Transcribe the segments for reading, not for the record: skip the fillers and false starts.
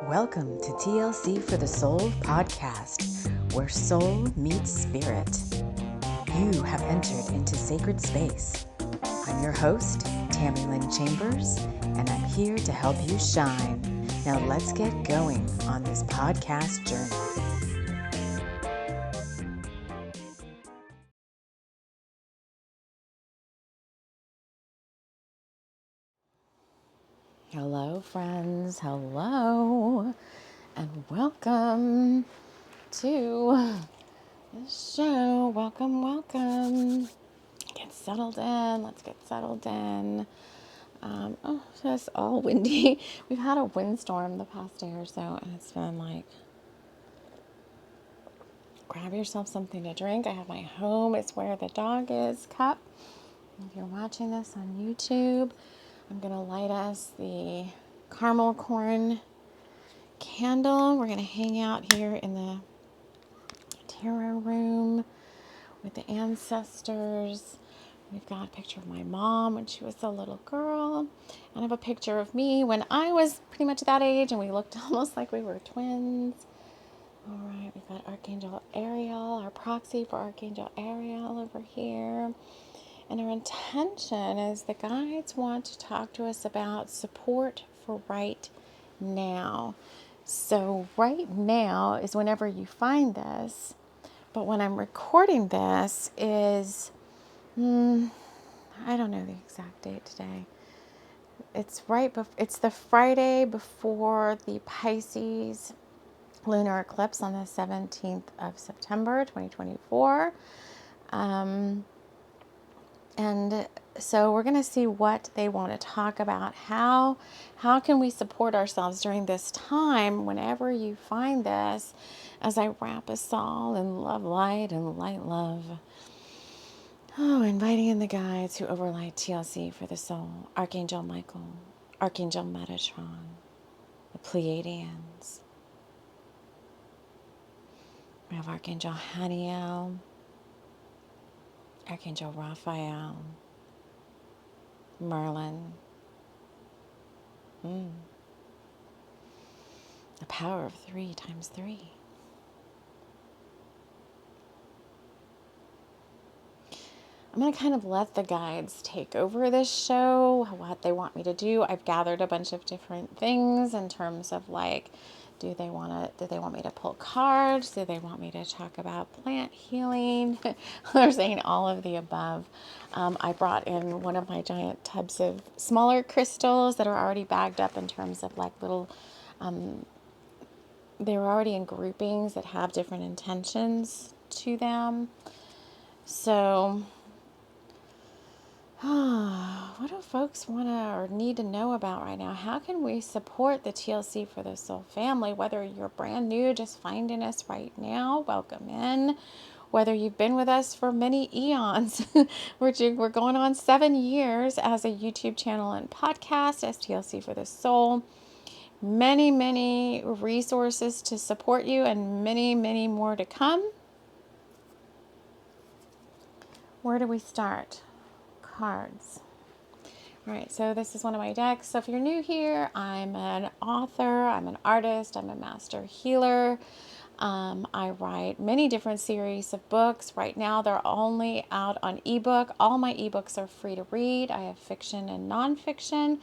Welcome to TLC for the Soul podcast, where soul meets spirit. You have entered into sacred space. I'm your host, TAMI Chambers, and I'm here to help you shine. Now let's get going on this podcast journey. Hello, friends. Hello, and welcome to the show. Welcome. Get settled in. Let's get settled in. It's all windy. We've had a windstorm the past day or so, and it's been like, grab yourself something to drink. I have my home. It's where the dog is cup. If you're watching this on YouTube, I'm going to light us the caramel corn candle. We're going to hang out here in the tarot room with the ancestors. We've got a picture of my mom when she was a little girl. And I have a picture of me when I was pretty much that age and we looked almost like we were twins. All right, we've got Archangel Ariel, our proxy for Archangel Ariel over here. And our intention is the guides want to talk to us about support for right now. So right now is whenever you find this. But when I'm recording this is, I don't know the exact date today. It's it's the Friday before the Pisces lunar eclipse on the 17th of September, 2024. And so we're going to see what they want to talk about. How can we support ourselves during this time whenever you find this, as I wrap us all in love light and light love. Oh, inviting in the guides who overlight TLC for the soul. Archangel Michael, Archangel Metatron, the Pleiadians. We have Archangel Haniel, Archangel Raphael, Merlin. The power of 3 times 3. I'm going to kind of let the guides take over this show, what they want me to do. I've gathered a bunch of different things in terms of like, do they want me to pull cards? Do they want me to talk about plant healing? They're saying all of the above. I brought in one of my giant tubs of smaller crystals that are already bagged up in terms of like little, they're already in groupings that have different intentions to them. So, what do folks want to or need to know about right now? How can we support the TLC for the Soul family? Whether you're brand new, just finding us right now, welcome in. Whether you've been with us for many eons, we're going on 7 years as a YouTube channel and podcast as TLC for the Soul. Many, many resources to support you and many, many more to come. Where do we start? Cards. All right, so this is one of my decks. So if you're new here, I'm an author, I'm an artist, I'm a master healer. I write many different series of books. Right now, they're only out on ebook. All my ebooks are free to read. I have fiction and nonfiction.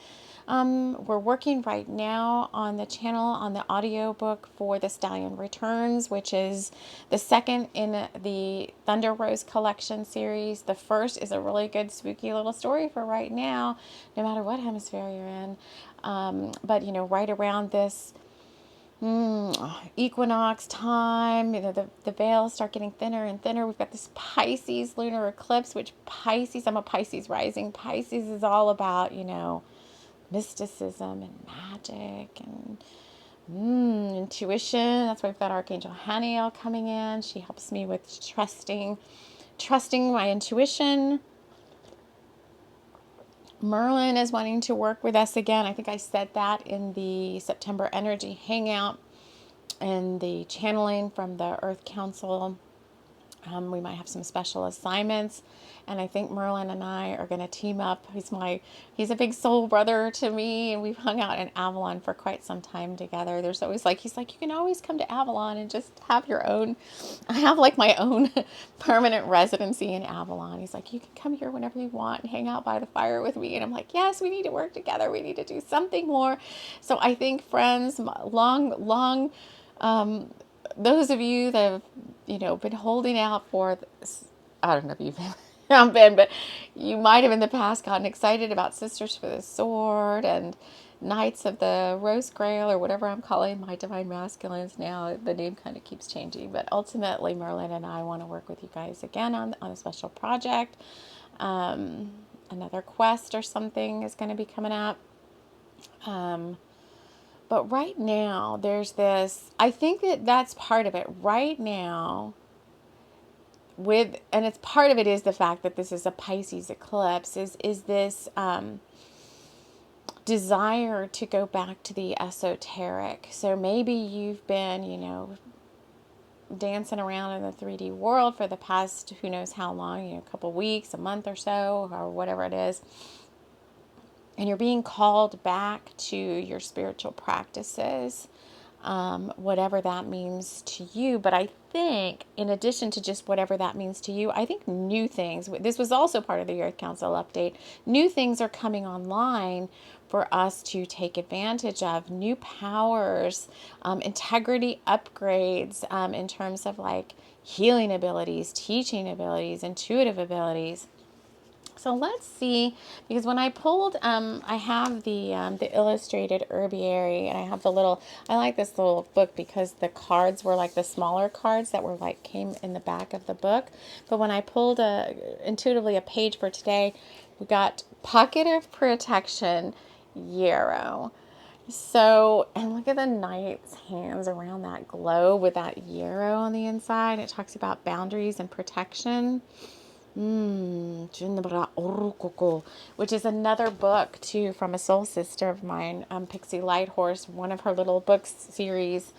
We're working right now on the channel on the audiobook for The Stallion Returns, which is the second in the Thunder Rose collection series. The first is a really good spooky little story for right now, no matter what hemisphere you're in. But right around this equinox time, the veils start getting thinner and thinner. We've got this Pisces lunar eclipse, which I'm a Pisces rising. Pisces is all about, mysticism and magic and intuition. That's why we've got Archangel Haniel coming in. She helps me with trusting my intuition. Merlin is wanting to work with us again. I think I said that in the September Energy Hangout and the channeling from the Earth Council We might have some special assignments, and I think Merlin and I are going to team up. He's a big soul brother to me, and we've hung out in Avalon for quite some time together. There's always he's like, you can always come to Avalon and just have your own. I have like my own permanent residency in Avalon. He's like, you can come here whenever you want and hang out by the fire with me. And I'm like, yes, we need to work together. We need to do something more. So I think, friends, long. Those of you that have, been holding out for this, I don't know if you've been, but you might have in the past gotten excited about Sisters for the Sword and Knights of the Rose Grail, or whatever I'm calling my divine masculines now. The name kind of keeps changing, but ultimately Merlin and I want to work with you guys again on a special project. Another quest or something is going to be coming up. But right now, there's this, I think that's part of it. Right now, and it's part of it is the fact that this is a Pisces eclipse, is this desire to go back to the esoteric. So maybe you've been, dancing around in the 3D world for the past, who knows how long, a couple weeks, a month or so, or whatever it is. And you're being called back to your spiritual practices, whatever that means to you. But I think, in addition to just whatever that means to you, I think new things, this was also part of the Earth Council update, new things are coming online for us to take advantage of, new powers, integrity upgrades, in terms of like healing abilities, teaching abilities, intuitive abilities. So let's see, because when I pulled, I have the illustrated herbiary, and I have I like this little book because the cards were like the smaller cards that were came in the back of the book. But when I pulled intuitively a page for today, we got Pocket of Protection, Yarrow. So, and look at the knight's hands around that globe with that yarrow on the inside. It talks about boundaries and protection. Which is another book too from a soul sister of mine, Pixie Lighthorse. One of her little books series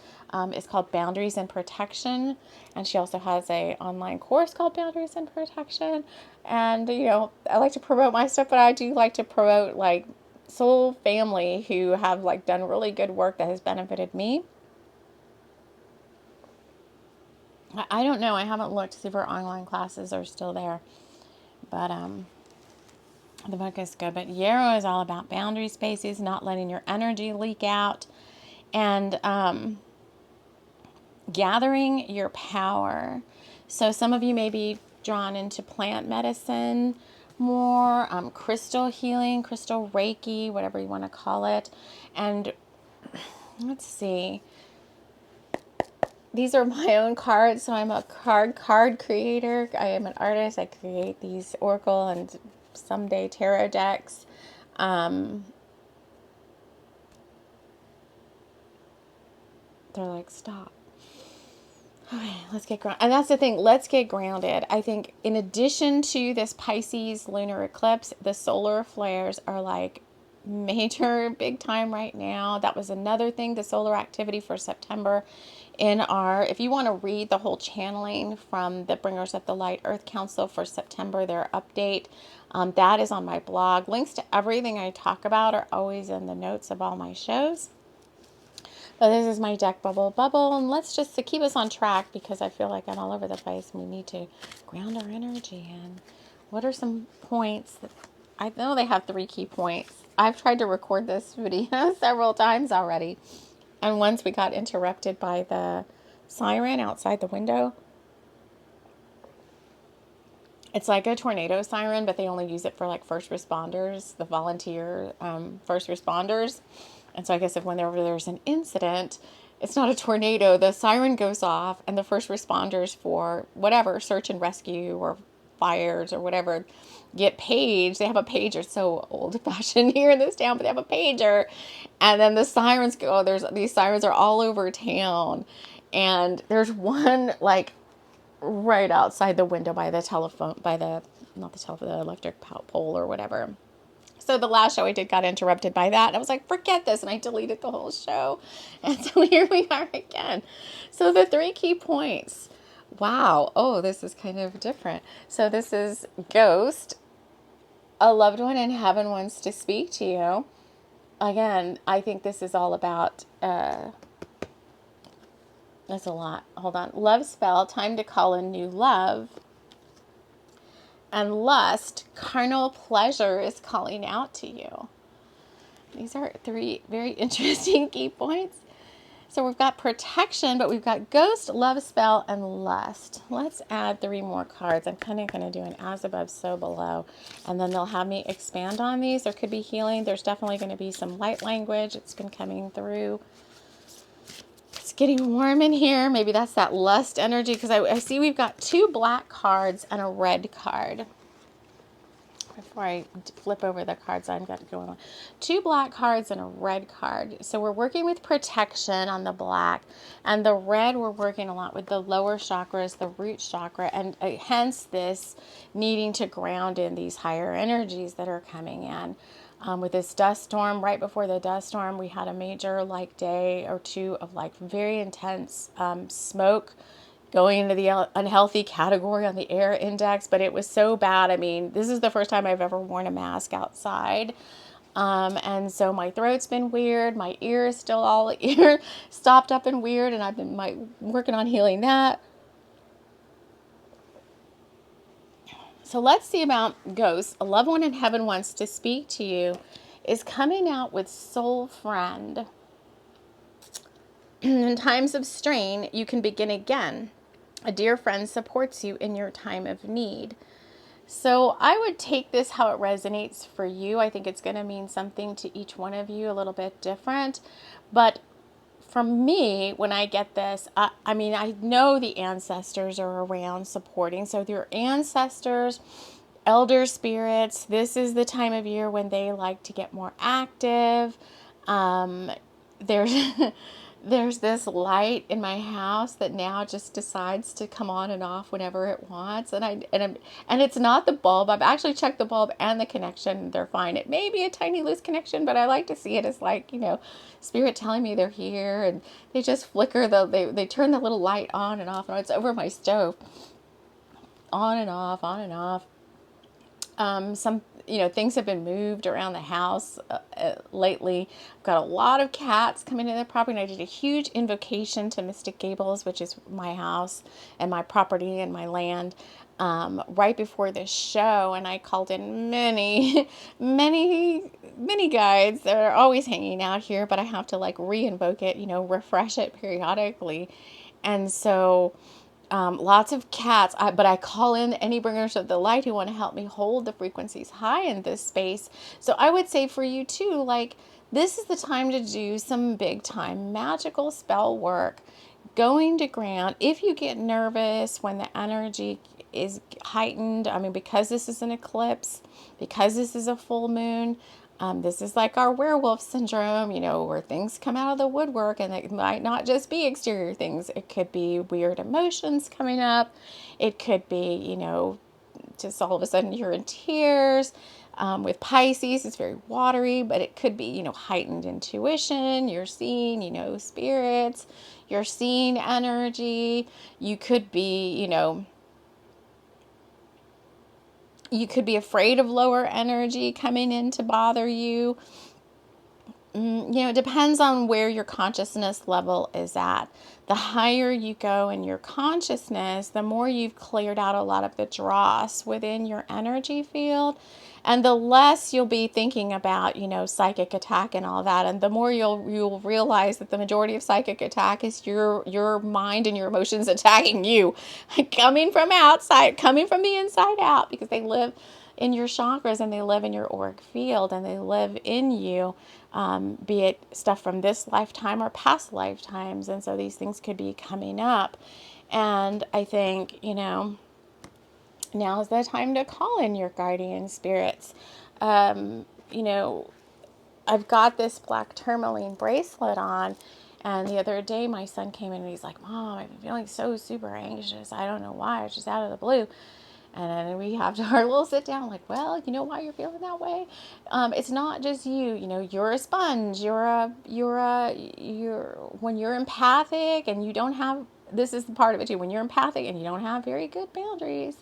is called Boundaries and Protection, and she also has a online course called Boundaries and Protection. And I like to promote my stuff, but I do like to promote like soul family who have done really good work that has benefited me. I don't know. I haven't looked to see if her online classes are still there. But the book is good. But Yarrow is all about boundary spaces, not letting your energy leak out, and gathering your power. So some of you may be drawn into plant medicine more, crystal healing, crystal Reiki, whatever you want to call it. And let's see. These are my own cards, so I'm a card creator. I am an artist. I create these oracle and someday tarot decks. They're like, stop. Okay, let's get grounded. And that's the thing, let's get grounded. I think in addition to this Pisces lunar eclipse, the solar flares are like major, big time right now. That was another thing, the solar activity for September. If you want to read the whole channeling from the Bringers of the Light Earth Council for September, their update, that is on my blog. Links to everything I talk about are always in the notes of all my shows. But this is my deck bubble, and let's just to keep us on track, because I feel like I'm all over the place and we need to ground our energy in. What are some points that I know they have 3 key points. I've tried to record this video several times already. And once we got interrupted by the siren outside the window. It's like a tornado siren, but they only use it for like first responders, the volunteer first responders. And so I guess when there's an incident, it's not a tornado, the siren goes off, and the first responders for whatever, search and rescue or fires or whatever, get paged. They have a pager. It's so old-fashioned here in this town, but they have a pager. And then the sirens go, these sirens are all over town. And there's one like right outside the window by the telephone, the electric pole or whatever. So the last show I did got interrupted by that. And I was like, forget this. And I deleted the whole show. And so here we are again. So the 3 key points Wow. Oh, this is kind of different. So this is ghost. A loved one in heaven wants to speak to you. Again, I think this is all about, that's a lot. Hold on. Love spell, time to call in new love. And lust, carnal pleasure is calling out to you. These are three very interesting key points. So we've got protection, but we've got ghost, love spell, and lust. Let's add three more cards. I'm kind of going to do an as above, so below. And then they'll have me expand on these. There could be healing. There's definitely going to be some light language. It's been coming through. It's getting warm in here. Maybe that's that lust energy, because I see we've got two black cards and a red card. Before I flip over the cards I've got going on. Two black cards and a red card. So we're working with protection on the black, and the red we're working a lot with the lower chakras, the root chakra, and hence this needing to ground in these higher energies that are coming in. With this dust storm, right before the dust storm, we had a major day or two of very intense smoke, going into the unhealthy category on the air index, but it was so bad. I mean, this is the first time I've ever worn a mask outside. And so my throat's been weird. My ear is still all ear stopped up and weird. And I've been working on healing that. So let's see about ghosts. A loved one in heaven wants to speak to you is coming out with soul friend. In times of strain, you can begin again. A dear friend supports you in your time of need. So I would take this how it resonates for you. I think it's going to mean something to each one of you a little bit different. But for me, when I get this, I mean, I know the ancestors are around supporting. So your ancestors, elder spirits, this is the time of year when they like to get more active. There's there's this light in my house that now just decides to come on and off whenever it wants, and it's not the bulb. I've actually checked the bulb and the connection; they're fine. It may be a tiny loose connection, but I like to see it as spirit telling me they're here, and they just flicker they turn the little light on and off, and it's over my stove, on and off, on and off. Some things have been moved around the house lately. I've got a lot of cats coming into the property, and I did a huge invocation to Mystic Gables, which is my house and my property and my land, right before this show, and I called in many many guides that are always hanging out here, but I have to re-invoke it, refresh it periodically. And so lots of cats, but I call in any bringers of the light who want to help me hold the frequencies high in this space. So I would say for you too, this is the time to do some big time magical spell work, going to ground. If you get nervous when the energy is heightened, I mean, because this is an eclipse, because this is a full moon, this is like our werewolf syndrome, where things come out of the woodwork, and it might not just be exterior things. It could be weird emotions coming up. It could be, just all of a sudden you're in tears. With Pisces, it's very watery, but it could be, heightened intuition. You're seeing, spirits. You're seeing energy. You could be, you could be afraid of lower energy coming in to bother you. It depends on where your consciousness level is at. The higher you go in your consciousness, the more you've cleared out a lot of the dross within your energy field, and the less you'll be thinking about, psychic attack and all that. And the more you'll realize that the majority of psychic attack is your mind and your emotions attacking you, coming from outside, coming from the inside out, because they live in your chakras and they live in your auric field and they live in you, be it stuff from this lifetime or past lifetimes. And so these things could be coming up. And I think, now's the time to call in your guardian spirits. I've got this black tourmaline bracelet on, and the other day my son came in and he's like, Mom, I've been feeling so super anxious. I don't know why. It's just out of the blue. And then we have our little sit down, well, you know why you're feeling that way? It's not just you. You're a sponge. When you're empathic and you don't have this is the part of it too. When you're empathic and you don't have very good boundaries,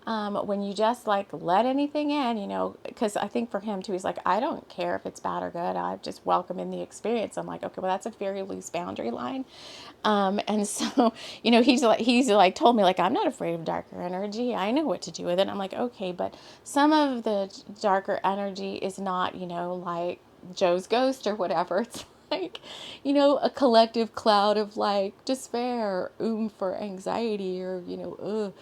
when you just like let anything in, because I think for him too, he's like, I don't care if it's bad or good. I just welcome in the experience. I'm like, okay, well, that's a very loose boundary line. And so, he's like told me like, I'm not afraid of darker energy. I know what to do with it. I'm like, okay, but some of the darker energy is not, like Joe's ghost or whatever. It's like, a collective cloud of like despair, for anxiety or, ugh.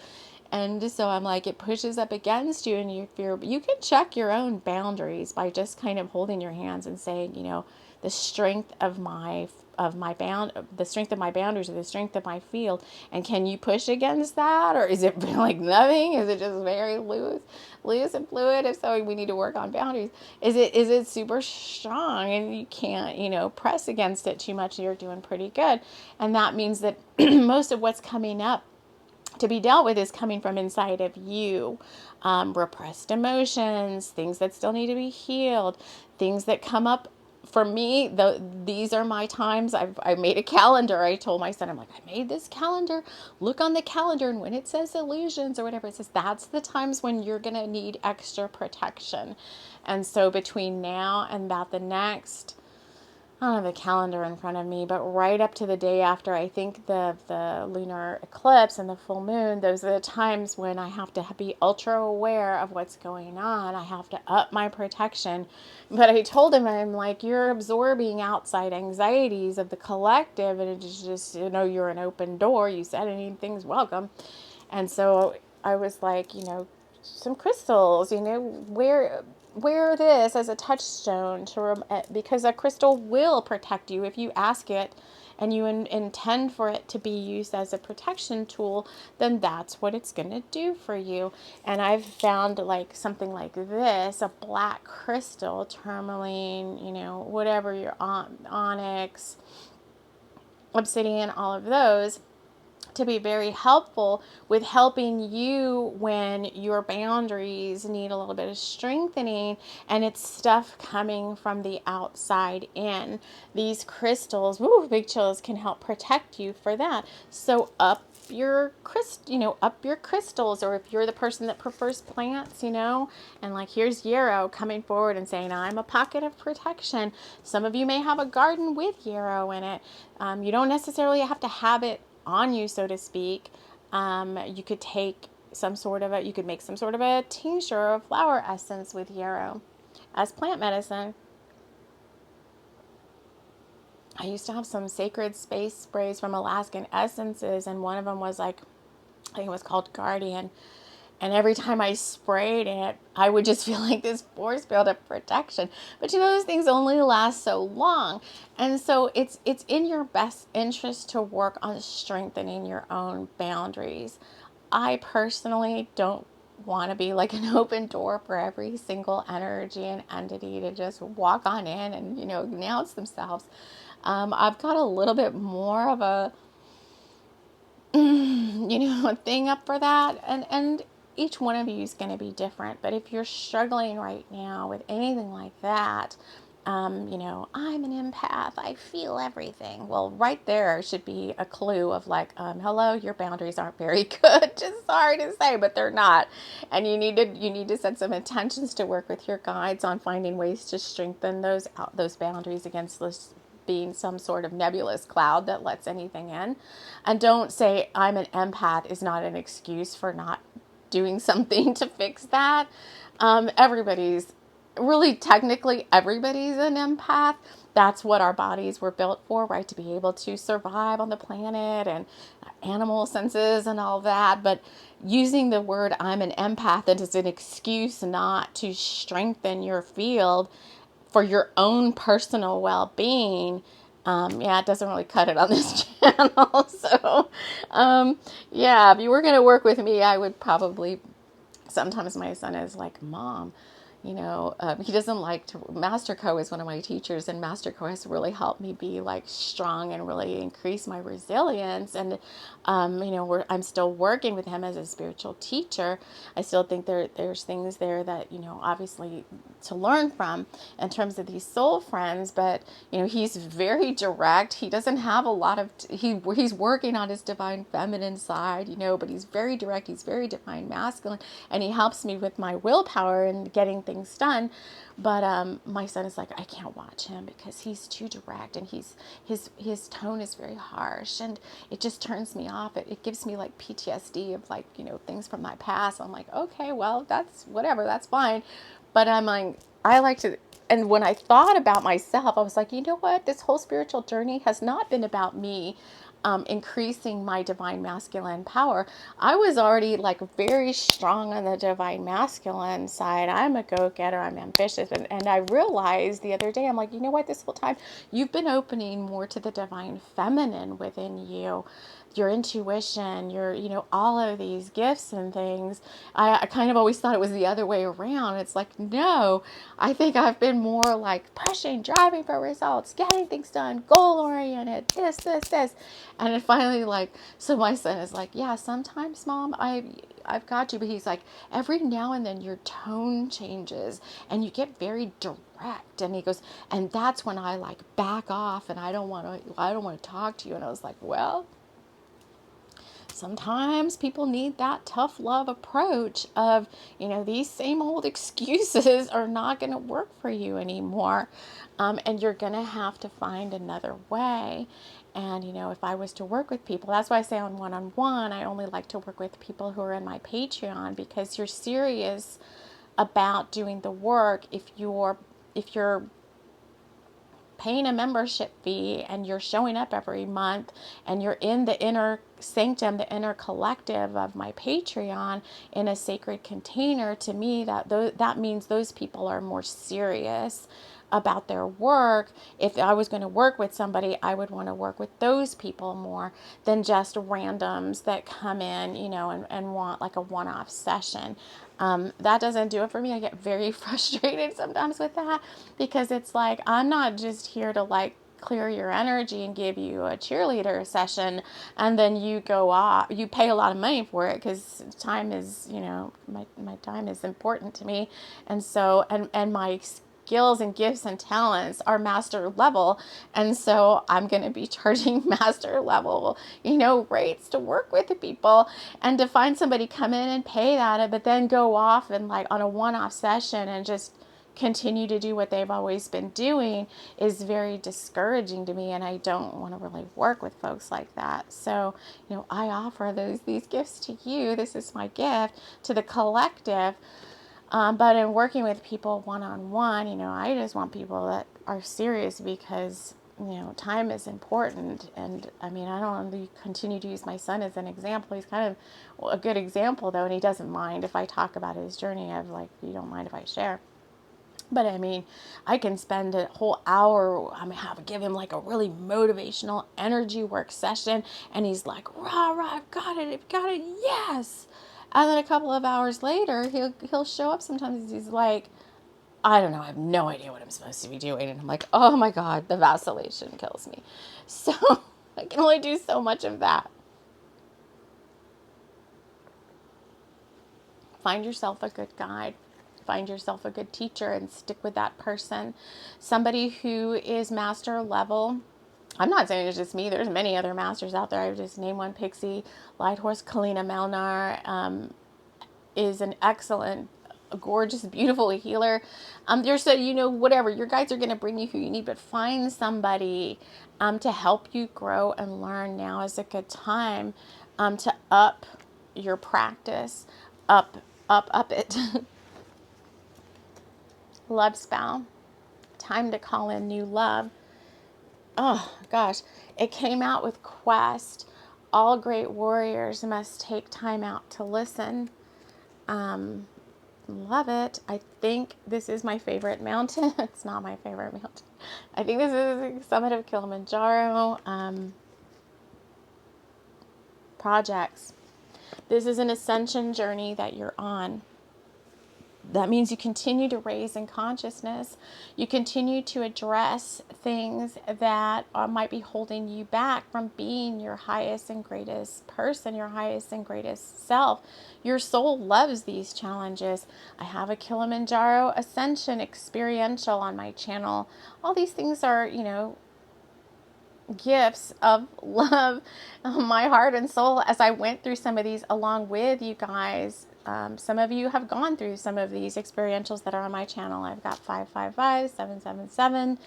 And so I'm like, it pushes up against you and you fear, but you can check your own boundaries by just kind of holding your hands and saying, the strength of the strength of my boundaries or the strength of my field. And can you push against that? Or is it like nothing? Is it just very loose and fluid? If so, we need to work on boundaries. Is it super strong and you can't, press against it too much? You're doing pretty good. And that means that most of what's coming up to be dealt with is coming from inside of you. Repressed emotions, things that still need to be healed, things that come up. For me, these are my times. I made a calendar. I told my son, I'm like, I made this calendar. Look on the calendar, and when it says illusions or whatever, it says that's the times when you're going to need extra protection. And so between now and about the next, I don't have the calendar in front of me, but right up to the day after, I think the lunar eclipse and the full moon, those are the times when I have to be ultra aware of what's going on. I have to up my protection. But I told him, I'm like, you're absorbing outside anxieties of the collective, and it's just, you're an open door. You said anything's welcome. And so I was like, some crystals, wear this as a touchstone because a crystal will protect you if you ask it and you intend for it to be used as a protection tool. Then that's what it's going to do for you. And I've found like something like this, a black crystal, tourmaline, whatever your onyx, obsidian, all of those, to be very helpful with helping you when your boundaries need a little bit of strengthening and it's stuff coming from the outside in. These crystals, big chills, can help protect you for that. So up your crystals, or if you're the person that prefers plants, and like here's yarrow coming forward and saying, I'm a pocket of protection. Some of you may have a garden with yarrow in it. You don't necessarily have to have it on you, so to speak. You could take you could make some sort of a tincture or flower essence with yarrow as plant medicine. I used to have some sacred space sprays from Alaskan Essences, and one of them was like, I think it was called Guardian. And every time I sprayed it, I would just feel like this force field of protection. But those things only last so long. And so it's in your best interest to work on strengthening your own boundaries. I personally don't want to be like an open door for every single energy and entity to just walk on in and, announce themselves. I've got a little bit more of a, a thing up for that. And each one of you is going to be different. But if you're struggling right now with anything like that, I'm an empath, I feel everything. Well, right there should be a clue of like, hello, your boundaries aren't very good. Just sorry to say, but they're not. And you need to set some intentions to work with your guides on finding ways to strengthen those boundaries against this being some sort of nebulous cloud that lets anything in. And don't say I'm an empath is not an excuse for not doing something to fix that. Technically everybody's an empath. That's what our bodies were built for, right? To be able to survive on the planet and animal senses and all that. But using the word I'm an empath as an excuse not to strengthen your field for your own personal well-being, it doesn't really cut it on this channel. So, if you were going to work with me, I would probably, sometimes my son is like, Mom, He doesn't like to, Master Co is one of my teachers, and Master Co has really helped me be like strong and really increase my resilience. And, I'm still working with him as a spiritual teacher. I still think there's things there that, obviously to learn from in terms of these soul friends, but, he's very direct. He doesn't have a lot of, he's working on his divine feminine side, but he's very direct. He's very divine masculine, and he helps me with my willpower and getting things done. But my son is like, I can't watch him because he's too direct, and his tone is very harsh, and it just turns me off. It gives me like PTSD of like, things from my past. I'm like, okay, well, that's whatever, that's fine. But I'm like, I like to, and when I thought about myself, I was like, you know what? This whole spiritual journey has not been about me increasing my divine masculine power. I was already like very strong on the divine masculine side. I'm a go-getter. I'm ambitious. And I realized the other day, I'm like, you know what? This whole time you've been opening more to the divine feminine within you, your intuition, all of these gifts and things. I kind of always thought it was the other way around. It's like, no, I think I've been more like pushing, driving for results, getting things done, goal oriented, this. And it finally so my son is like, yeah, sometimes mom, I've got you. But he's like, every now and then your tone changes and you get very direct. And he goes, and that's when I like back off and I don't want to talk to you. And I was like, well, sometimes people need that tough love approach of, these same old excuses are not going to work for you anymore. And you're going to have to find another way. And, if I was to work with people, that's why I say on one-on-one, I only like to work with people who are in my Patreon, because you're serious about doing the work. If you're paying a membership fee and you're showing up every month and you're in the inner sanctum, the inner collective of my Patreon in a sacred container, to me that means those people are more serious about their work. If I was going to work with somebody, I would want to work with those people more than just randoms that come in, and want like a one-off session. That doesn't do it for me. I get very frustrated sometimes with that, because it's like, I'm not just here to like clear your energy and give you a cheerleader session and then you go off, you pay a lot of money for it, because time is, my time is important to me. And so, and my skills and gifts and talents are master level. And so I'm going to be charging master level, rates to work with the people. And to find somebody come in and pay that, but then go off and like on a one-off session and just continue to do what they've always been doing is very discouraging to me, and I don't want to really work with folks like that. So, I offer these gifts to you. This is my gift to the collective. But in working with people one-on-one, I just want people that are serious, because time is important. And I mean, I don't want to continue to use my son as an example. He's kind of a good example though, and he doesn't mind if I talk about his journey. Of like, you don't mind if I share. But I mean, I can spend a whole hour, give him like a really motivational energy work session. And he's like, rah, rah, I've got it, yes. And then a couple of hours later, he'll show up sometimes. He's like, I don't know, I have no idea what I'm supposed to be doing. And I'm like, oh my God, the vacillation kills me. So I can only do so much of that. Find yourself a good guide. Find yourself a good teacher and stick with that person. Somebody who is master level. I'm not saying it's just me. There's many other masters out there. I just named one. Pixie Lighthorse Kalina Melnar is an excellent, gorgeous, beautiful healer. There's whatever. Your guides are going to bring you who you need, but find somebody to help you grow and learn. Now is a good time to up your practice. Up it. Love spell. Time to call in new love. Oh gosh, it came out with Quest. All great warriors must take time out to listen. Love it. I think this is my favorite mountain. It's not my favorite mountain. I think this is the summit of Kilimanjaro. Projects. This is an ascension journey that you're on. That means you continue to raise in consciousness. You continue to address things that might be holding you back from being your highest and greatest person, your highest and greatest self. Your soul loves these challenges. I have a Kilimanjaro Ascension experiential on my channel. All these things are, gifts of love, my heart and soul, as I went through some of these along with you guys. Some of you have gone through some of these experientials that are on my channel. I've got 555, 777,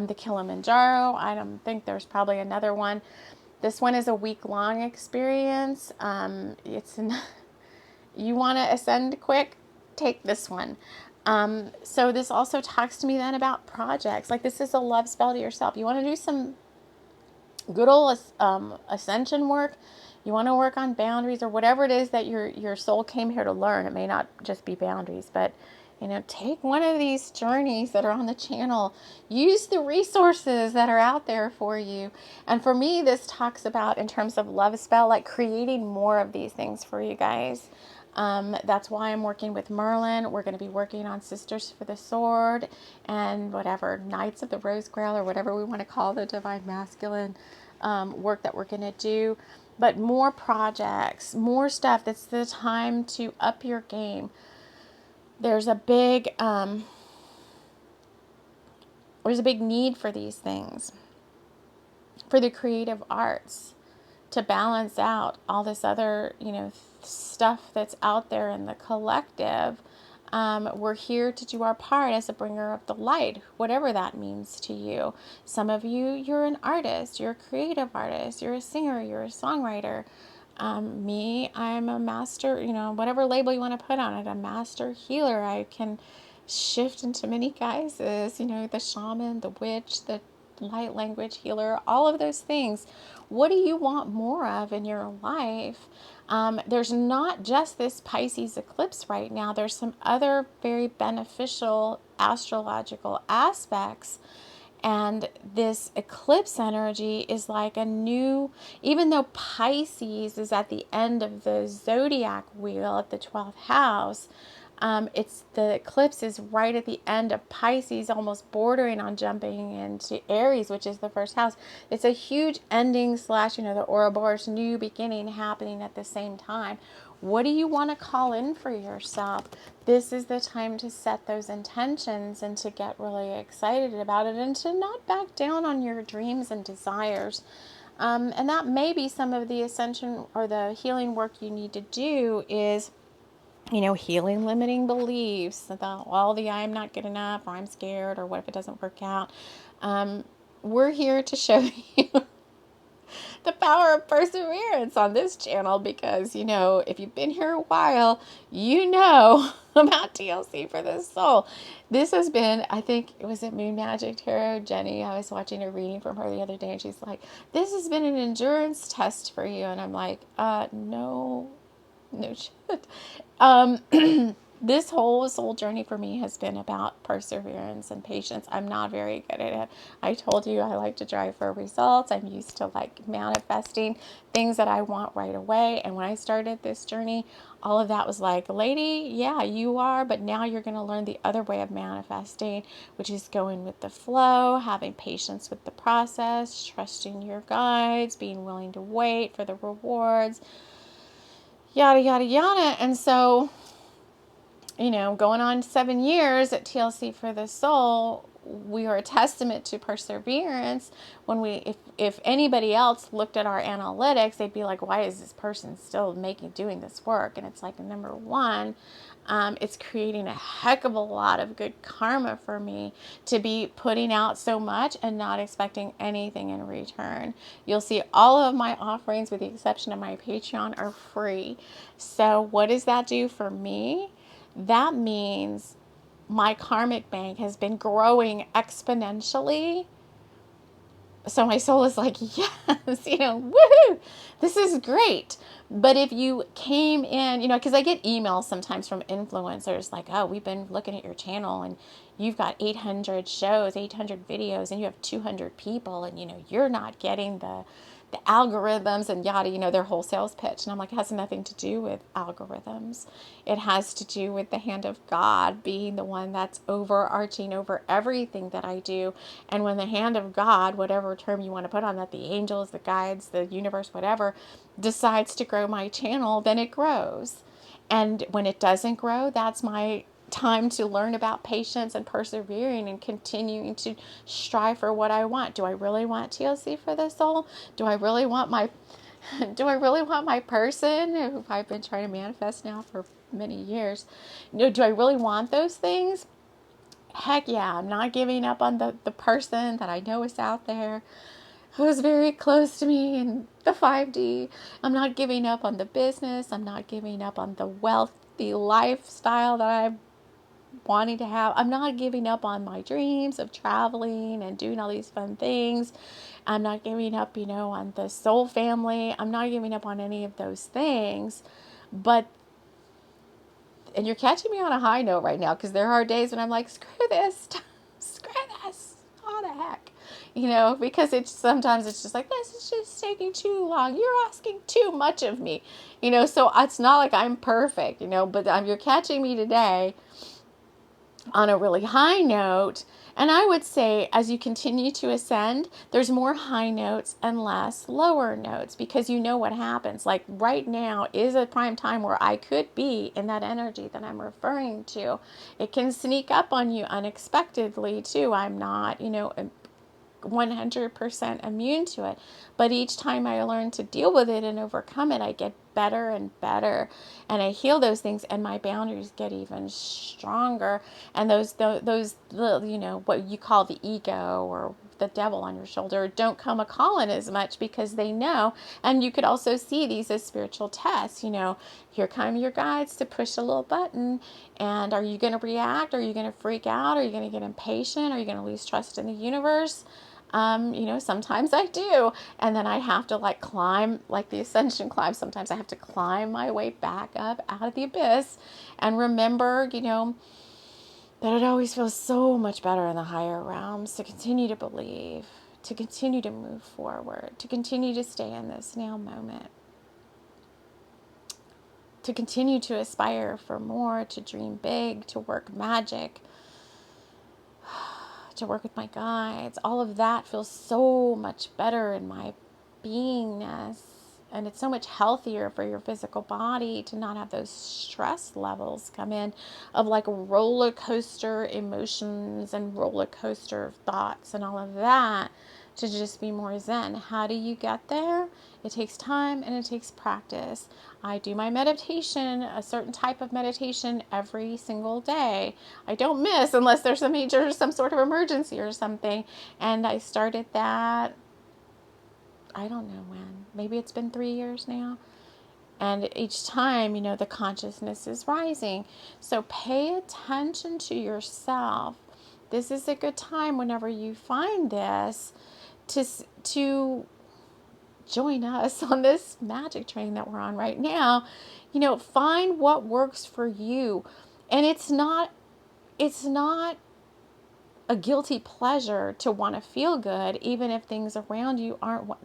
the Kilimanjaro. I don't think there's probably another one. This one is a week-long experience. You want to ascend quick? Take this one. So this also talks to me then about projects. Like, this is a love spell to yourself. You want to do some good old ascension work. You want to work on boundaries or whatever it is that your soul came here to learn. It may not just be boundaries, but take one of these journeys that are on the channel. Use the resources that are out there for you. And for me, this talks about, in terms of love spell, like creating more of these things for you guys. That's why I'm working with Merlin. We're going to be working on Sisters for the Sword and whatever, Knights of the Rose Grail, or whatever we want to call the Divine Masculine work that we're going to do. But more projects, more stuff. That's the time to up your game. There's a big need for these things, for the creative arts, to balance out all this other, stuff that's out there in the collective. We're here to do our part as a bringer of the light, whatever that means to you. Some of you, you're an artist, you're a creative artist, you're a singer, you're a songwriter. Me, I'm a master, whatever label you want to put on it, a master healer. I can shift into many guises, the shaman, the witch, the light language healer, all of those things. What do you want more of in your life? There's not just this Pisces eclipse right now. There's some other very beneficial astrological aspects. And this eclipse energy is like a new, even though Pisces is at the end of the zodiac wheel at the 12th house, the eclipse is right at the end of Pisces, almost bordering on jumping into Aries, which is the first house. It's a huge ending / the Ouroboros new beginning happening at the same time. What do you want to call in for yourself? This is the time to set those intentions and to get really excited about it and to not back down on your dreams and desires. And that may be some of the ascension or the healing work you need to do is, healing limiting beliefs about, I'm not good enough, or I'm scared, or what if it doesn't work out. We're here to show you the power of perseverance on this channel because, if you've been here a while, about TLC for the soul. This has been, I think, was it Moon Magic Tarot? Jenny, I was watching a reading from her the other day, and she's like, this has been an endurance test for you. And I'm like, no shit. This whole soul journey for me has been about perseverance and patience. I'm not very good at it. I told you I like to drive for results. I'm used to manifesting things that I want right away. And when I started this journey, all of that was like, lady, yeah, you are, but now you're going to learn the other way of manifesting, which is going with the flow, having patience with the process, trusting your guides, being willing to wait for the rewards, yada, yada, yada. And so, going on 7 years at TLC for the Soul, we are a testament to perseverance. When if anybody else looked at our analytics, they'd be like, why is this person still doing this work? And it's like, number one, it's creating a heck of a lot of good karma for me to be putting out so much and not expecting anything in return. You'll see all of my offerings, with the exception of my Patreon, are free. So what does that do for me? That means my karmic bank has been growing exponentially. So my soul is like, yes, woohoo, this is great. But if you came in, because I get emails sometimes from influencers like, oh, we've been looking at your channel and, you've got 800 shows, 800 videos, and you have 200 people, and you're not getting the algorithms and yada, their whole sales pitch. And I'm like, it has nothing to do with algorithms. It has to do with the hand of God being the one that's overarching over everything that I do. And when the hand of God, whatever term you want to put on that, the angels, the guides, the universe, whatever, decides to grow my channel, then it grows. And when it doesn't grow, that's my time to learn about patience and persevering and continuing to strive for what I want. Do I really want TLC for the soul? Do I really want my person who I've been trying to manifest now for many years? Do I really want those things? Heck yeah, I'm not giving up on the person that I know is out there who's very close to me in the 5D. I'm not giving up on the business. I'm not giving up on the wealthy lifestyle that I'm wanting to have. I'm not giving up on my dreams of traveling and doing all these fun things. I'm not giving up, on the soul family. I'm not giving up on any of those things. But, and you're catching me on a high note right now, because there are days when I'm like, screw this, all the heck. Because sometimes it's just like, this is just taking too long. You're asking too much of me, so it's not like I'm perfect, but you're catching me today on a really high note. And I would say as you continue to ascend, there's more high notes and less lower notes, because what happens. Like right now is a prime time where I could be in that energy that I'm referring to. It can sneak up on you unexpectedly too. I'm not, 100% immune to it. But each time I learn to deal with it and overcome it, I get better and better, and I heal those things, and my boundaries get even stronger. And those what you call the ego or the devil on your shoulder don't come a calling as much, because they know. And you could also see these as spiritual tests. Here come your guides to push a little button, and are you going to react? Are you going to freak out? Are you going to get impatient? Are you going to lose trust in the universe? Sometimes I do. And then I have to climb, like the ascension climb. Sometimes I have to climb my way back up out of the abyss and remember, that it always feels so much better in the higher realms to continue to believe, to continue to move forward, to continue to stay in this now moment, to continue to aspire for more, to dream big, to work magic, to work with my guides. All of that feels so much better in my beingness. And it's so much healthier for your physical body to not have those stress levels come in of roller coaster emotions and roller coaster thoughts and all of that, to just be more zen. How do you get there? It takes time and it takes practice. I do my meditation, a certain type of meditation, every single day. I don't miss unless there's some sort of emergency or something. And I started that, I don't know when. Maybe it's been 3 years now. And each time, the consciousness is rising. So pay attention to yourself. This is a good time whenever you find this to join us on this magic train that we're on right now. Find what works for you. And it's not a guilty pleasure to want to feel good, even if things around you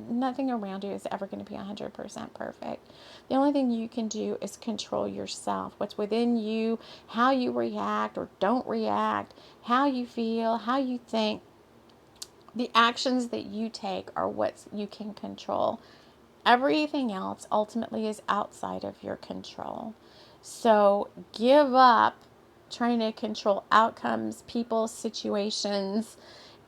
nothing around you is ever going to be 100% perfect. The only thing you can do is control yourself, what's within you, how you react or don't react, how you feel, how you think. The actions that you take are what you can control. Everything else ultimately is outside of your control. So give up trying to control outcomes, people, situations,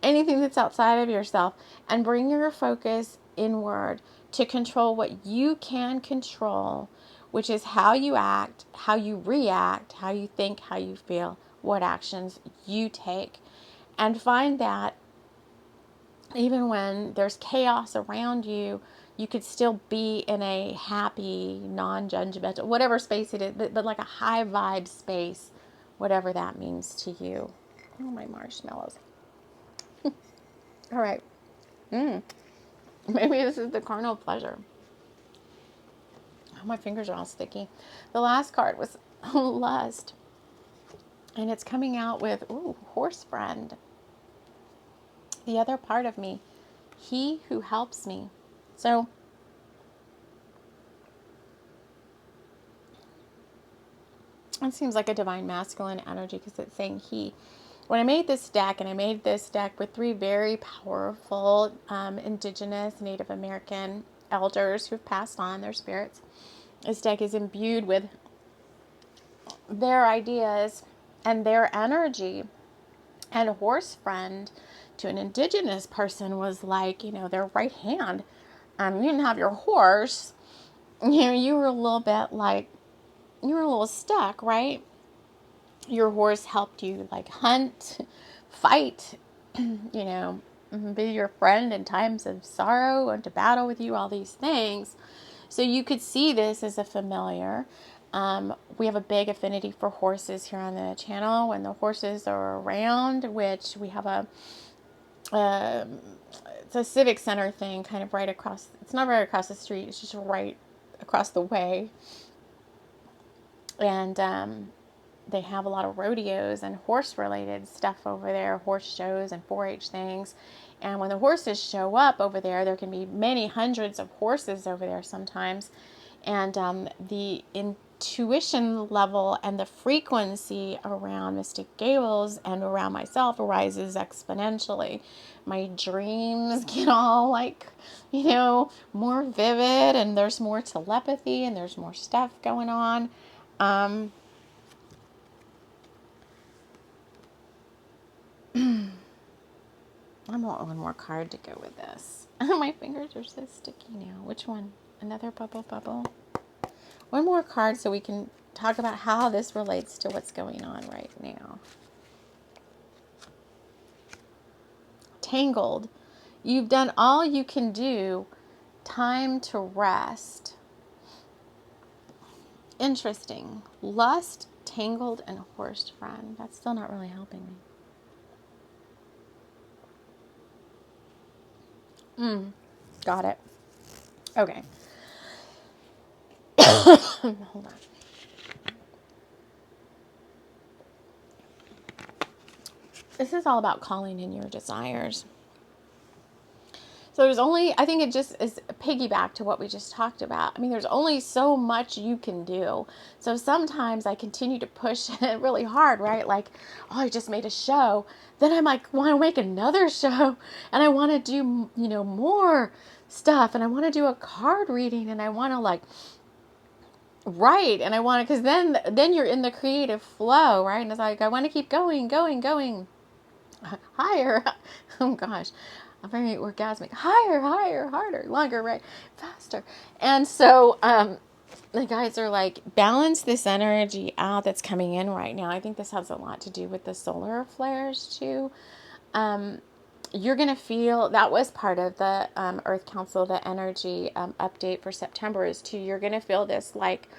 anything that's outside of yourself, and bring your focus inward to control what you can control, which is how you act, how you react, how you think, how you feel, what actions you take. And find that even when there's chaos around you, you could still be in a happy, non-judgmental, whatever space it is, but like a high vibe space, whatever that means to you. Oh, my marshmallows. All right. Maybe this is the carnal pleasure. Oh, my fingers are all sticky. The last card was lust. And it's coming out with, ooh, horse friend. The other part of me, he who helps me. So it seems like a divine masculine energy because it's saying he. When I made this deck, and I made this deck with 3 very powerful indigenous Native American elders who've passed on, their spirits, this deck is imbued with their ideas and their energy. And horse friend to an indigenous person was like, their right hand. You didn't have your horse. You were a little bit like, you were a little stuck, right? Your horse helped you like hunt, fight, be your friend in times of sorrow and to battle with you, all these things. So you could see this as a familiar. We have a big affinity for horses here on the channel. When the horses are around, which we have it's a civic center thing kind of right across, it's not right across the street, it's just right across the way. And they have a lot of rodeos and horse related stuff over there, horse shows and 4-H things. And when the horses show up over there, there can be many hundreds of horses over there sometimes. And the intuition level and the frequency around Mystic Gables and around myself rises exponentially. My dreams get all like, more vivid, and there's more telepathy and there's more stuff going on. I want one more card to go with this. My fingers are so sticky now. Which one? Another bubble? One more card so we can talk about how this relates to what's going on right now. Tangled. You've done all you can do. Time to rest. Interesting. Lust, tangled, and horse friend. That's still not really helping me. Got it. Okay. Hold on. This is all about calling in your desires. So there's only, I think it just is piggyback to what we just talked about. I mean, there's only so much you can do. So sometimes I continue to push it really hard, right? Like, oh, I just made a show. Then I'm like, want to make another show. And I want to do, more stuff. And I want to do a card reading. And I want to like write. And I want to, because then you're in the creative flow, right? And it's like, I want to keep going. Higher. Oh gosh. I'm very orgasmic. Higher, harder, longer, right? Faster. And so the guys are like, balance this energy out that's coming in right now. I think this has a lot to do with the solar flares too. You're going to feel, that was part of the Earth Council, the energy update for September is too, you're going to feel this like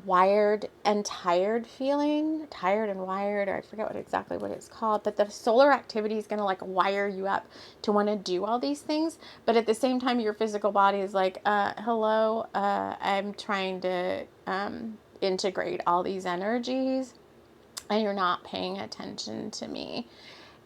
wired and tired feeling, tired and wired, or I forget exactly what it's called, but the solar activity is going to like wire you up to want to do all these things. But at the same time, your physical body is like, hello, I'm trying to integrate all these energies and you're not paying attention to me.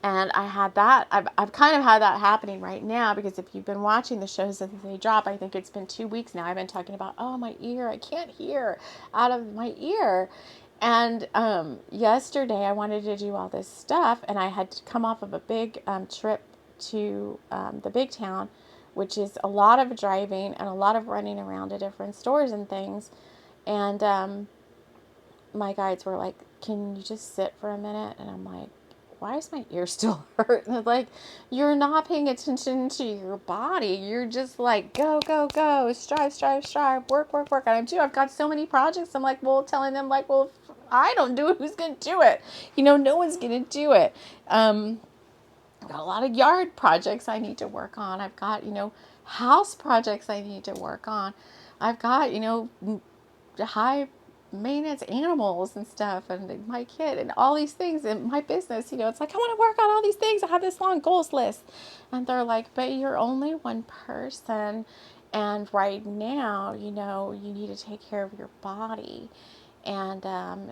And I had that, I've kind of had that happening right now, because if you've been watching the shows that they drop, I think it's been 2 weeks now, I've been talking about, oh, my ear, I can't hear out of my ear. And yesterday I wanted to do all this stuff, and I had to come off of a big trip to the big town, which is a lot of driving and a lot of running around to different stores and things. And my guides were like, can you just sit for a minute? And I'm like, why is my ear still hurt? And like, you're not paying attention to your body. You're just like, go, strive, work. And I'm too, I've got so many projects. I'm like, well, telling them like, well, if I don't do it, who's going to do it? No one's going to do it. I've got a lot of yard projects I need to work on. I've got, house projects I need to work on. I've got, high maintenance animals and stuff, and my kid and all these things in my business. It's like, I want to work on all these things. I have this long goals list. And they're like, but you're only one person. And right now, you need to take care of your body. And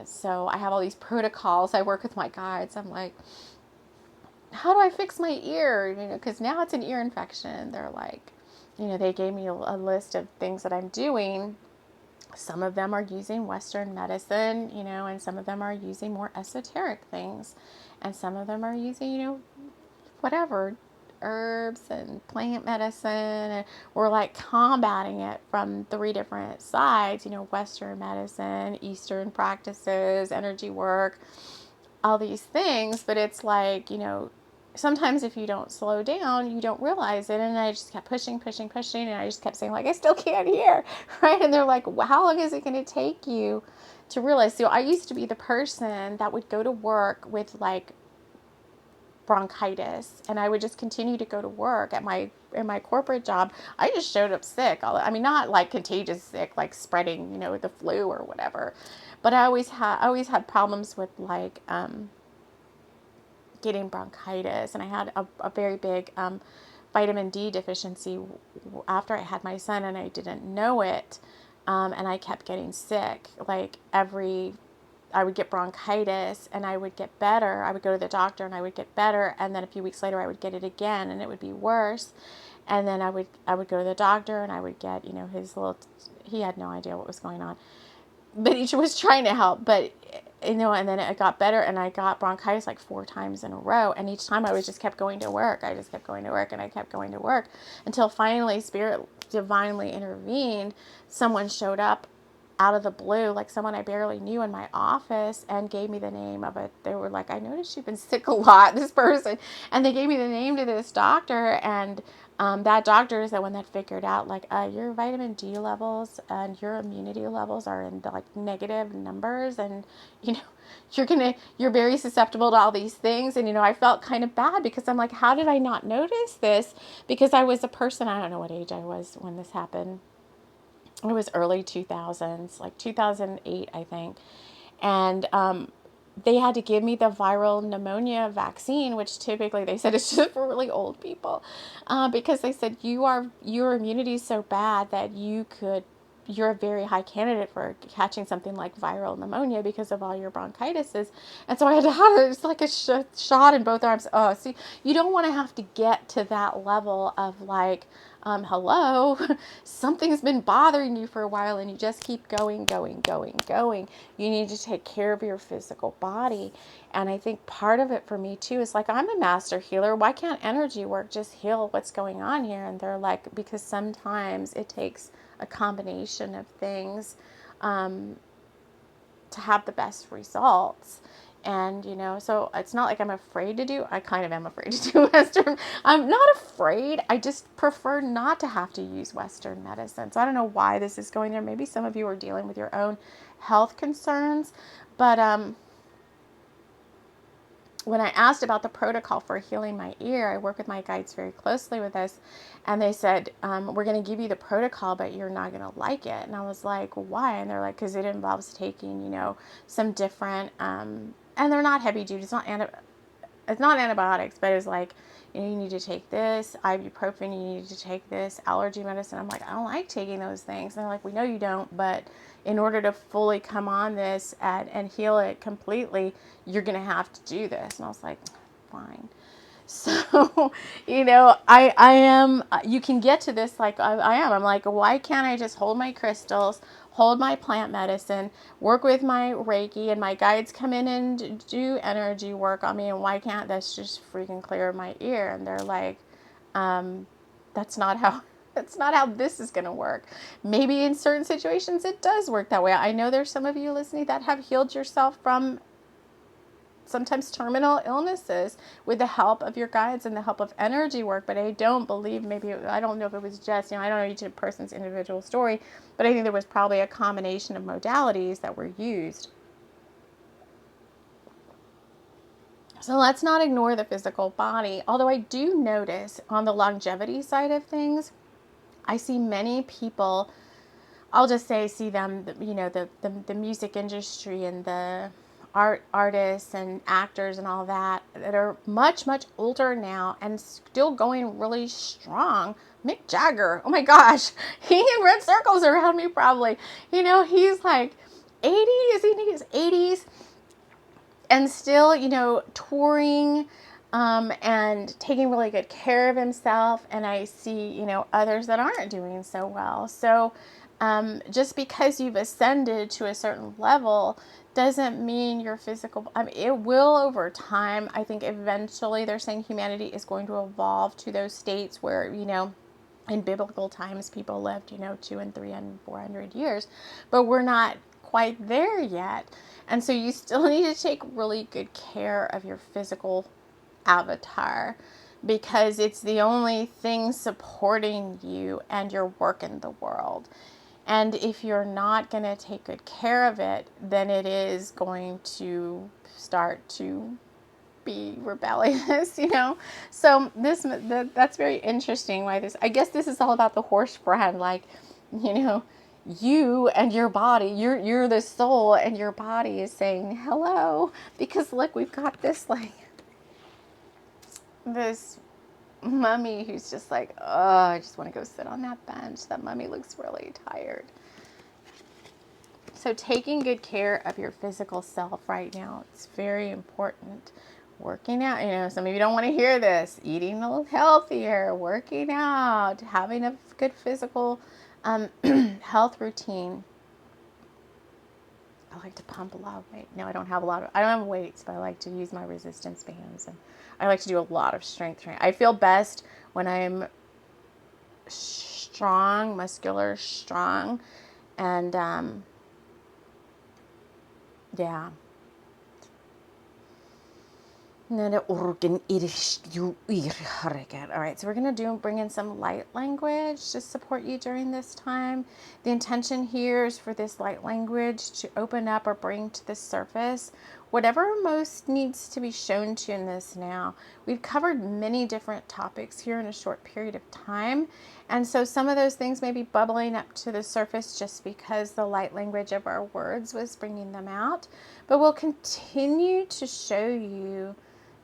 so I have all these protocols. I work with my guides. I'm like, how do I fix my ear? You know, because now it's an ear infection. They're like, you know, they gave me a list of things that I'm doing. Some of them are using Western medicine, you know, and some of them are using more esoteric things. And some of them are using, you know, whatever, herbs and plant medicine. And we're like combating it from 3 different sides, you know, Western medicine, Eastern practices, energy work, all these things. But it's like, you know, sometimes if you don't slow down, you don't realize it. And I just kept pushing. And I just kept saying, like, I still can't hear. Right. And they're like, well, how long is it going to take you to realize? So I used to be the person that would go to work with like bronchitis, and I would just continue to go to work at my corporate job. I just showed up sick. I mean, not like contagious sick, like spreading, you know, the flu or whatever. But I always had problems with like getting bronchitis, and I had a very big vitamin D deficiency after I had my son, and I didn't know it, and I kept getting sick. Like I would get bronchitis and I would get better. I would go to the doctor and I would get better, and then a few weeks later I would get it again and it would be worse. And then I would go to the doctor and I would get, you know, he had no idea what was going on, but he was trying to help. But you know, and then it got better, and I got bronchitis like 4 times in a row, and each time I just kept going to work. I just kept going to work, and I kept going to work until finally Spirit divinely intervened. Someone showed up out of the blue, like someone I barely knew, in my office, and gave me the name of it. They were like, I noticed you've been sick a lot, this person. And they gave me the name to this doctor, and that doctor is the one that figured out, like, your vitamin D levels and your immunity levels are in the, like, negative numbers, and, you know, you're very susceptible to all these things. And, you know, I felt kind of bad because I'm like, how did I not notice this? Because I was a person, I don't know what age I was when this happened. It was early 2000s, like 2008, I think. And they had to give me the viral pneumonia vaccine, which typically they said is just for really old people, because they said your immunity is so bad that you're a very high candidate for catching something like viral pneumonia because of all your bronchitises. And so I had to have it's like a shot in both arms. Oh, see, you don't want to have to get to that level of like, hello, something's been bothering you for a while and you just keep going. You need to take care of your physical body. And I think part of it for me too is like, I'm a master healer. Why can't energy work just heal what's going on here? And they're like, because sometimes it takes a combination of things to have the best results. And, you know, so it's not like I'm afraid to do, I kind of am afraid to do Western. I'm not afraid. I just prefer not to have to use Western medicine. So I don't know why this is going there. Maybe some of you are dealing with your own health concerns. But when I asked about the protocol for healing my ear, I work with my guides very closely with this, and they said, we're going to give you the protocol, but you're not going to like it. And I was like, why? And they're like, because it involves taking, you know, some different, and they're not heavy duty. It's not antibiotics, but it's like, you know, you need to take this, ibuprofen, you need to take this, allergy medicine. I'm like, I don't like taking those things. And they're like, we know you don't, but in order to fully come on this and heal it completely, you're going to have to do this. And I was like, fine. So, you know, I am, you can get to this like I am. I'm like, why can't I just hold my crystals, hold my plant medicine, work with my Reiki, and my guides come in and do energy work on me, and why can't this just freaking clear my ear? And they're like, that's not how this is going to work. Maybe in certain situations it does work that way. I know there's some of you listening that have healed yourself from sometimes terminal illnesses with the help of your guides and the help of energy work. But I don't believe, I don't know if it was just, you know, I don't know each person's individual story, but I think there was probably a combination of modalities that were used. So let's not ignore the physical body. Although I do notice on the longevity side of things, I see many people, I'll just say, see them, you know, the music industry and the artists and actors and all that are much older now and still going really strong. Mick Jagger, oh my gosh, he in red circles around me probably. You know, he's like 80s, I think it's 80s, and still, you know, touring and taking really good care of himself. And I see, you know, others that aren't doing so well. So just because you've ascended to a certain level doesn't mean your physical, I mean, it will over time. I think eventually they're saying humanity is going to evolve to those states where, you know, in biblical times people lived, you know, 200 and 300 and 400 years, but we're not quite there yet. And so you still need to take really good care of your physical avatar, because it's the only thing supporting you and your work in the world. And if you're not going to take good care of it, then it is going to start to be rebellious, you know. So that's very interesting. Why this? I guess this is all about the horse brand, like, you know, you and your body. You're the soul, and your body is saying hello. Because look, we've got this like this mummy who's just like, oh, I just want to go sit on that bench. That mummy looks really tired. So taking good care of your physical self right now, it's very important. Working out, you know, some of you don't want to hear this. Eating a little healthier, working out, having a good physical health routine. I like to pump a lot of weight. No, I don't have weights, but I like to use my resistance bands, and I like to do a lot of strength training. I feel best when I'm strong, muscular, strong, and yeah. All right, so we're going to bring in some light language to support you during this time. The intention here is for this light language to open up or bring to the surface whatever most needs to be shown to you in this now. We've covered many different topics here in a short period of time. And so some of those things may be bubbling up to the surface just because the light language of our words was bringing them out. But we'll continue to show you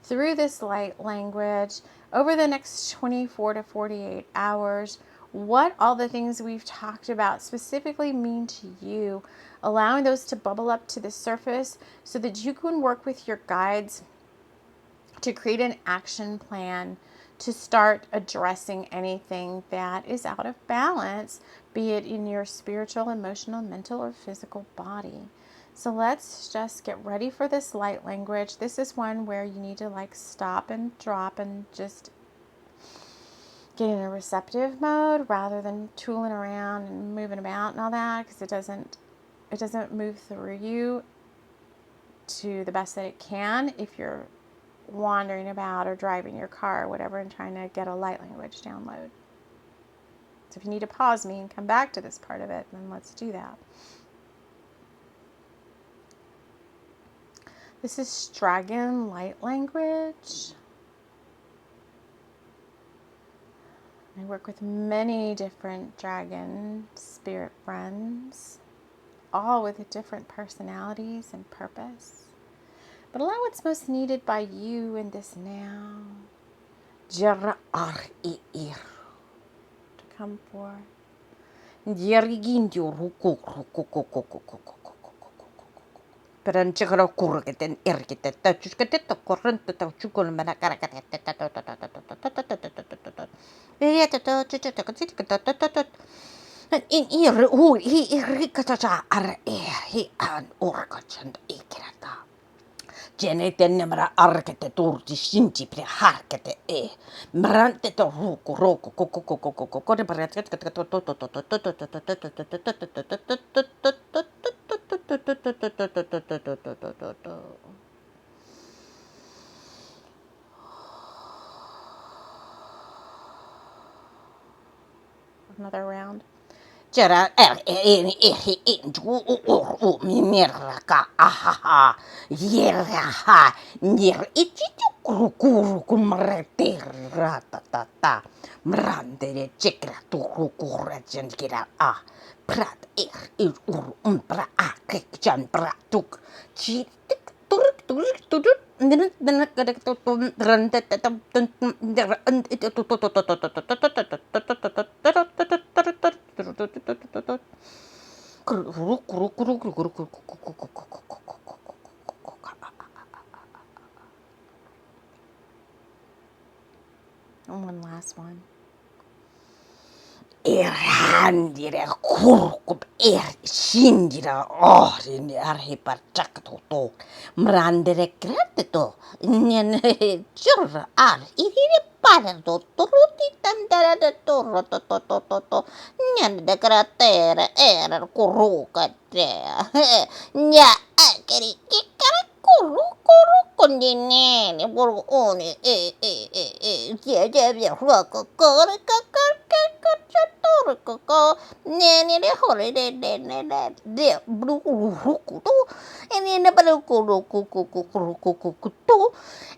through this light language over the next 24 to 48 hours what all the things we've talked about specifically mean to you, allowing those to bubble up to the surface so that you can work with your guides to create an action plan to start addressing anything that is out of balance, be it in your spiritual, emotional, mental, or physical body. So let's just get ready for this light language. This is one where you need to like stop and drop and just get in a receptive mode rather than tooling around and moving about and all that, because it doesn't move through you to the best that it can if you're wandering about or driving your car or whatever and trying to get a light language download. So if you need to pause me and come back to this part of it, then let's do that. This is dragon light language. I work with many different dragon spirit friends, all with different personalities and purpose. But allow what's most needed by you in this now to come forth. Geneten nämä arkete turti sinti harkete marante to ruku Another round. Jera miniraka ahaha yeraha nir kuru kumretira tata mrandere chekra turu kurretjen kira a prat ur pra a kekjan pratuk chitik turuk And one last one. Erhandire kurkup shindira in arhiparchakato mrandere creteto nien chur iri parado turuti tandera de torro to nien de cratere era kuruka te nya akeri kikara kuru kondine borgone je ruoko kore nene de hore de bruku and then the bruku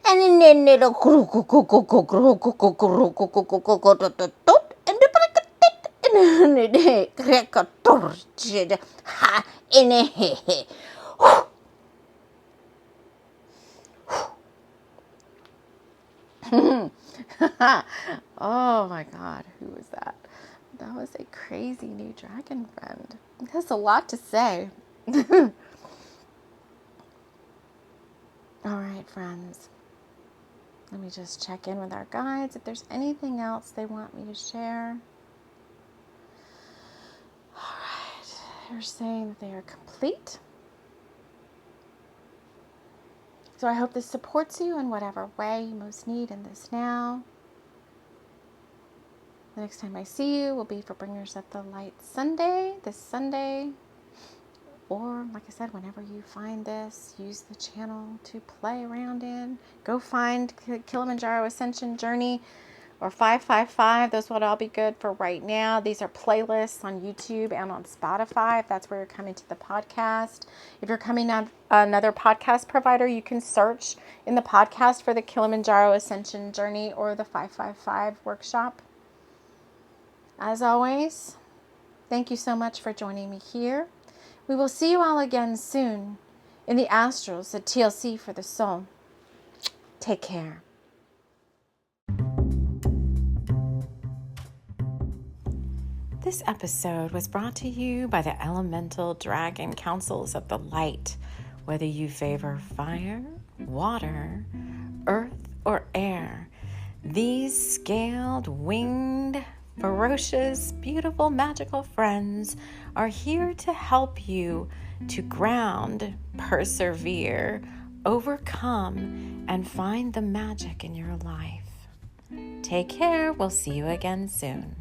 and then the and the crackator ha in a he. Oh my God, who was that? That was a crazy new dragon friend. It has a lot to say. All right, friends. Let me just check in with our guides if there's anything else they want me to share. All right. They're saying that they are complete. So I hope this supports you in whatever way you most need in this now. The next time I see you will be for Bringers at the Light Sunday, this Sunday. Or, like I said, whenever you find this, use the channel to play around in. Go find Kilimanjaro Ascension Journey or 555. Those would all be good for right now. These are playlists on YouTube and on Spotify, if that's where you're coming to the podcast. If you're coming on another podcast provider, you can search in the podcast for the Kilimanjaro Ascension Journey or the 555 workshop. As always, thank you so much for joining me here. We will see you all again soon in the astrals at TLC for the soul. Take care. This episode was brought to you by the Elemental Dragon Councils of the Light. Whether you favor fire, water, earth, or air, these scaled, winged, ferocious, beautiful, magical friends are here to help you to ground, persevere, overcome, and find the magic in your life. Take care. We'll see you again soon.